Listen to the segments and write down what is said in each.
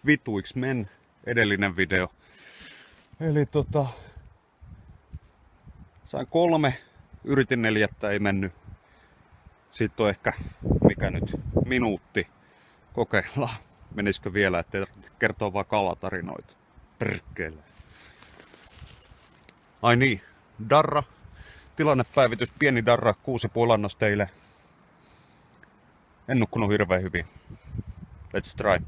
vituiksi men edellinen video. Eli sain 3, yritin 4, ei mennyt. Sitten on ehkä, mikä nyt, minuutti. Kokeillaan. Menisikö vielä, ettei kertoo vaan kalatarinoita. Perkele. Ai niin, darra. Tilannepäivitys, pieni darra, 6,5 annos teille. En nukkunut hirveän hyvin. Let's try.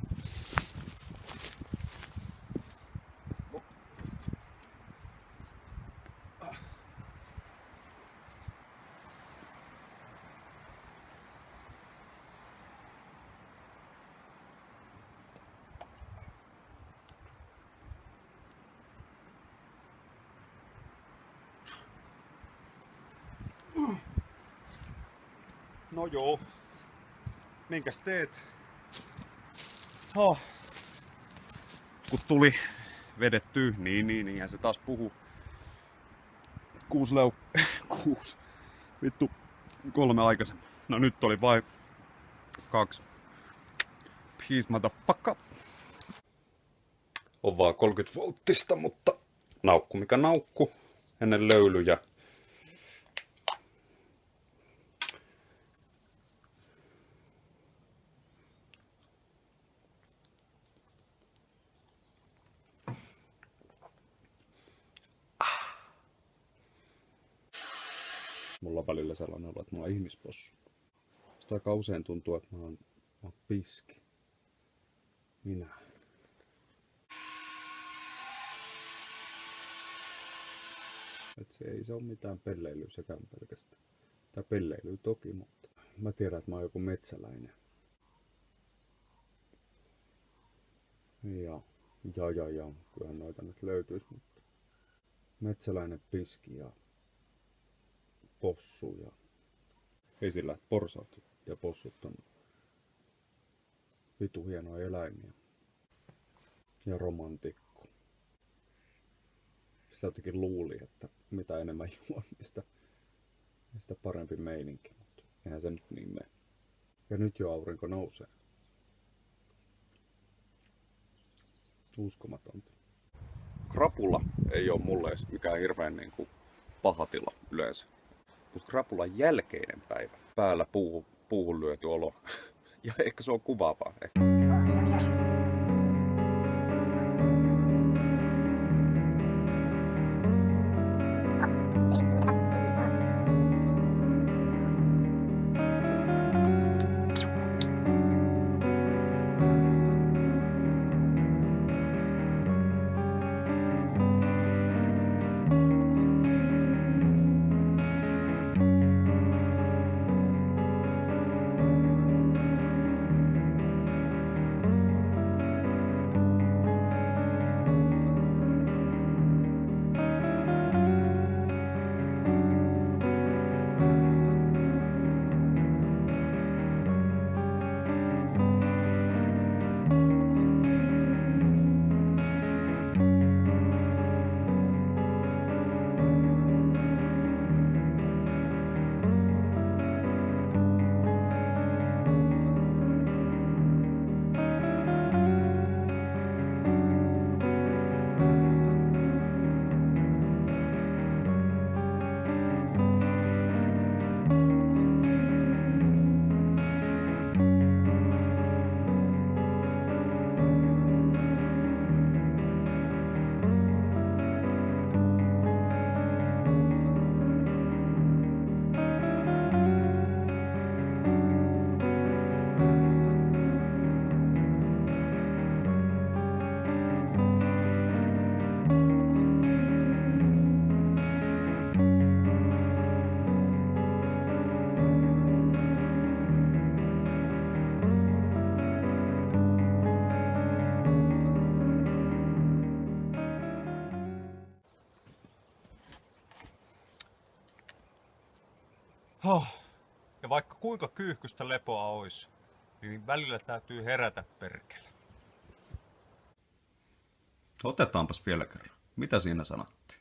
No joo. Minkäs teet? Kun tuli vedettyä, niin se taas puhuu. 6. Vittu, 3 aikaisemmin. No nyt oli vain 2. Peace motherfucker. On vaan 30 volttista, mutta naukku mikä naukku. Ennen löylyjä. Mulla on välillä sellainen olo, että mä oon ihmispossu. Sitä aika usein tuntuu, että mä oon piski. Minä. Et se ei ole mitään pelleilyä sekään pelkästään. Tai pelleilyä toki, mutta mä tiedän, että mä oon joku metsäläinen. Ja. Kyllähän noita nyt löytyisi, mutta metsäläinen piski ja possu ja ei sillä, että porsaat ja possut on vitu hienoja eläimiä. Ja romantikko. Sitä jotenkin luuli, että mitä enemmän juon, niin sitä parempi meininki, mutta eihän se nyt niin mene. Ja nyt jo aurinko nousee. Uskomatonta. Krapula ei ole mulle edes mikään hirveän niin kuin paha tila yleensä. Mutta krapulan jälkeinen päivä. Päällä puuhun lyöty olo. Ja ehkä se on kuvaavaa. Ja vaikka kuinka kyyhkystä lepoa olisi, niin välillä täytyy herätä perkele. Otetaanpas vielä kerran. Mitä siinä sanottiin?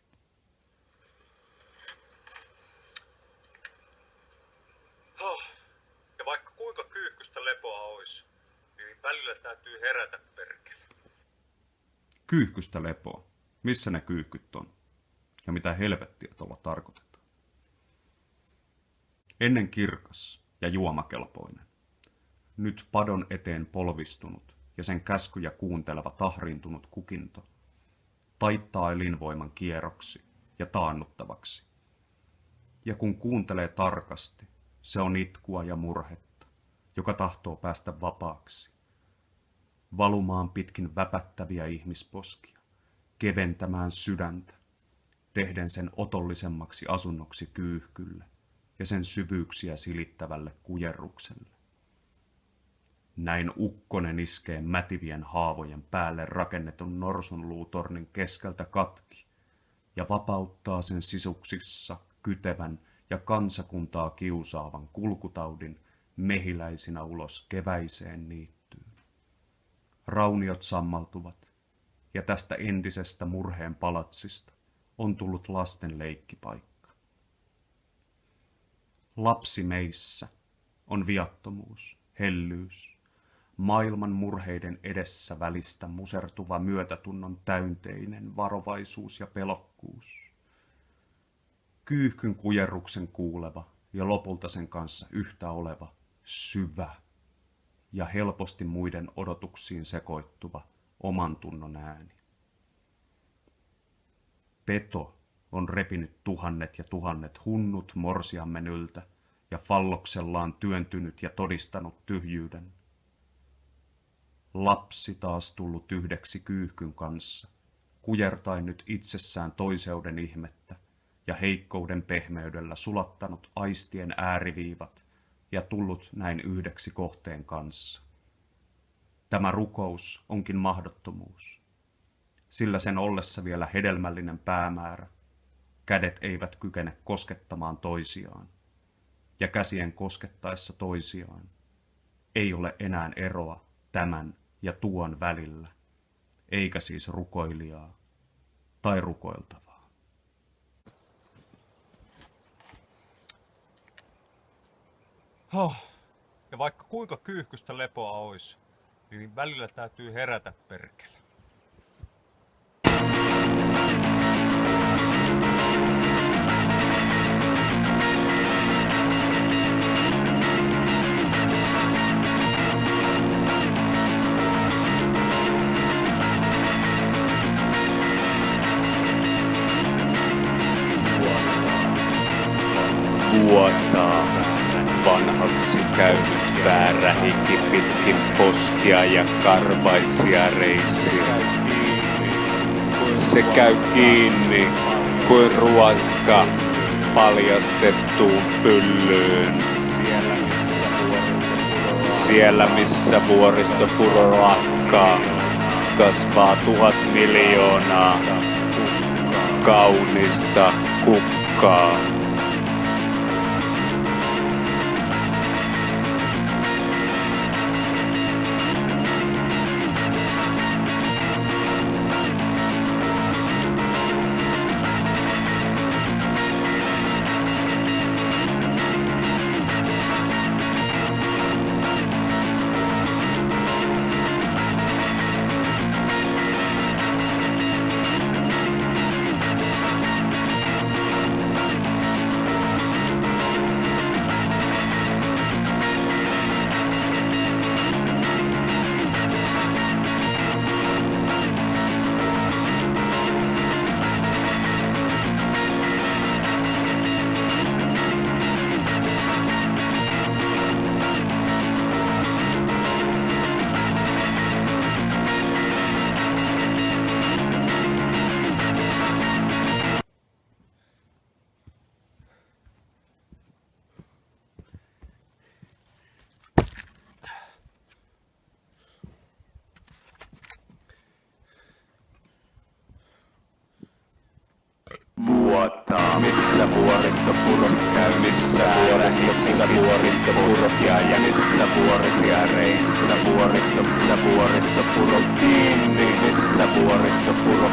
Ja vaikka kuinka kyyhkystä lepoa olisi, niin välillä täytyy herätä perkele. Kyyhkystä lepoa. Missä ne kyyhkyt on? Ja mitä helvettiä tuolla tarkoitetaan? Ennen kirkas ja juomakelpoinen. Nyt padon eteen polvistunut ja sen käskyjä kuunteleva tahriintunut kukinto taittaa elinvoiman kierroksi ja taannuttavaksi. Ja kun kuuntelee tarkasti, se on itkua ja murhetta, joka tahtoo päästä vapaaksi. Valumaan pitkin väpättäviä ihmisposkia, keventämään sydäntä, tehden sen otollisemmaksi asunnoksi kyyhkylle ja sen syvyyksiä silittävälle kujerrukselle. Näin ukkonen iskee mätivien haavojen päälle rakennetun norsunluutornin keskeltä katki ja vapauttaa sen sisuksissa kytevän ja kansakuntaa kiusaavan kulkutaudin mehiläisinä ulos keväiseen niittyyn. Rauniot sammaltuvat ja tästä entisestä murheen palatsista on tullut lasten leikkipaikka. Lapsi meissä on viattomuus, hellyys, maailman murheiden edessä välistä musertuva myötätunnon täynteinen varovaisuus ja pelokkuus. Kyyhkyn kujerruksen kuuleva ja lopulta sen kanssa yhtä oleva, syvä ja helposti muiden odotuksiin sekoittuva oman tunnon ääni. Peto on repinyt tuhannet ja tuhannet hunnut morsiammen yltä ja falloksellaan työntynyt ja todistanut tyhjyyden. Lapsi taas tullut yhdeksi kyyhkyn kanssa, kujertain nyt itsessään toiseuden ihmettä ja heikkouden pehmeydellä sulattanut aistien ääriviivat ja tullut näin yhdeksi kohteen kanssa. Tämä rukous onkin mahdottomuus, sillä sen ollessa vielä hedelmällinen päämäärä, kädet eivät kykene koskettamaan toisiaan, ja käsien koskettaessa toisiaan ei ole enää eroa tämän ja tuon välillä, eikä siis rukoilijaa tai rukoiltavaa. Ja vaikka kuinka kyyhkystä lepoa olisi, niin välillä täytyy herätä perkele. Vuotaa vanhaksi käynyt väärä hiki pitkin poskia ja karvaisia reisiä. Se käy kiinni kuin ruoska paljastettuun pyllyyn. Siellä missä vuoristopuro lakkaa, kasvaa 1000 miljoonaa kaunista kukkaa. Vuotaa, missä vuoristopuro käy, missä vuoristopuro ja missä vuorisia reissä vuoristopuro kiinni, missä vuoristopuro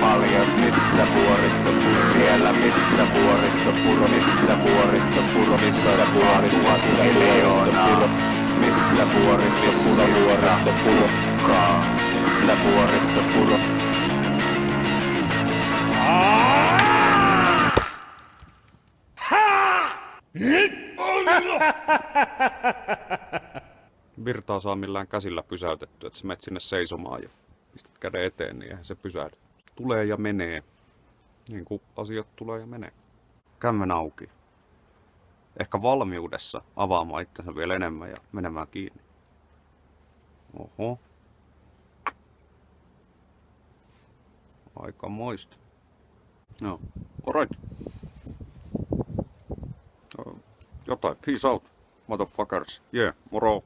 paljas, missä vuoristopuro siellä, missä vuoristopuro, missä vuoristopuro, missä vuoristopuro, missä vuoristo purokkaa, missä vuoristo purokkaa. Virtaa saa millään käsillä pysäytetty, että sä menet sinne seisomaan ja pistät käden eteen, niin eihän se pysähdy. Tulee ja menee. Niin kuin asiat tulee ja menee. Kämmen auki. Ehkä valmiudessa avaamaan itsensä vielä enemmän ja menemään kiinni. Oho. Aika moista. No, alright. Jotain. Peace out, motherfuckers. Yeah, moro.